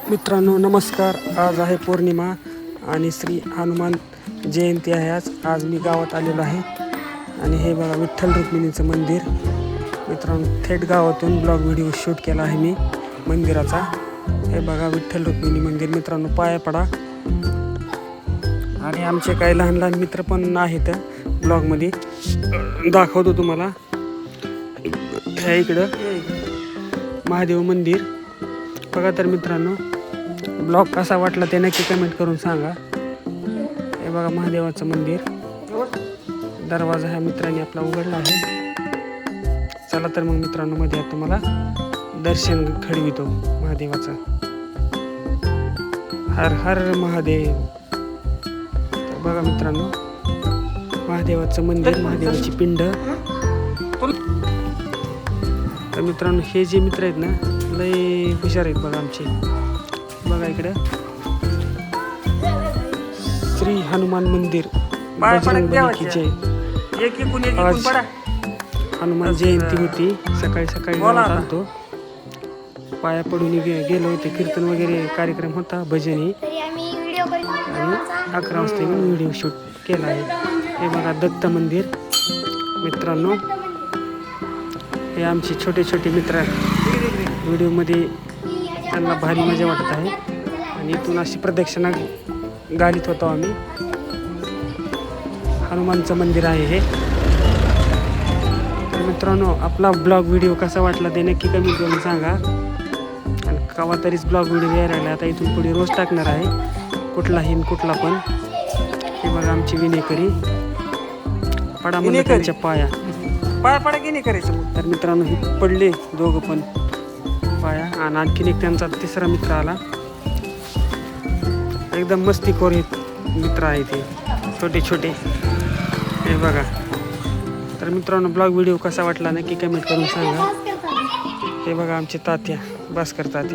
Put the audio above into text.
मित्रांनो नमस्कार. आज आहे पौर्णिमा आणि श्री हनुमान जयंती आहे. आज मी गावात आलेलो आहे आणि हे बघा विठ्ठल रुक्मिणीचं मंदिर. मित्रांनो थेट गावातून ब्लॉग व्हिडिओ शूट केला आहे मी मंदिराचा. हे बघा विठ्ठल रुक्मिणी मंदिर. मित्रांनो पाया पडा. आणि आमचे काही लहान लहान मित्र पण आहेत ब्लॉगमध्ये, दाखवतो तुम्हाला. ह्या इकडं महादेव मंदिर बघा. तर मित्रांनो ब्लॉग कसा वाटला ते नक्की कमेंट करून सांगा. हे बघा महादेवाचं मंदिर. दरवाजा ह्या मित्रांनी आपला उघडला आहे. चला तर मग मित्रांनो मध्ये तुम्हाला दर्शन घडवितो महादेवाचं. हर हर महादेव. तर बघा मित्रांनो महादेवाचं मंदिर, महादेवाची पिंड. तर मित्रांनो हे जे मित्र आहेत ना लय हुशार आहेत बघा आमचे. बघा इकडं श्री हनुमान मंदिर, बजरंगबली की जय. आज हनुमान जयंती होती. सकाळी सकाळी आलतो, पाया पडून गेलो होते. कीर्तन वगैरे कार्यक्रम होता, भजनी. आणि 11 वाजता मी व्हिडिओ शूट केला आहे. हे बघा दत्त मंदिर. मित्रांनो हे आमचे छोटे छोटे मित्र व्हिडिओमध्ये त्यांना भारी मजा वाटत आहे. आणि इथून अशी प्रदक्षिणा घालीत होतो आम्ही. हनुमानचं मंदिर आहे हे. तर मित्रांनो आपला ब्लॉग व्हिडिओ कसा वाटला ते नक्की कमेंट करून सांगा. आणि केव्हा तरीच ब्लॉग व्हिडिओ यायला लागला. आता इथून पुढे रोज टाकणार आहे, कुठलाही कुठला पण. हे बघा आमची विनेकरी. पडा म्हणजे त्यांच्या पाया पडा की नाही करायचं. तर मित्रांनो हे पडले दोघं पण पाया. आणि आणखीन एक त्यांचा तिसरा मित्र आला. एकदम मस्तीखोर मित्र आहे ते, छोटे छोटे. हे बघा. तर मित्रांनो ब्लॉग व्हिडिओ कसा वाटला नक्की कमेंट करून सांगा. हे बघा आमचे तात्या, भास्कर तात्या.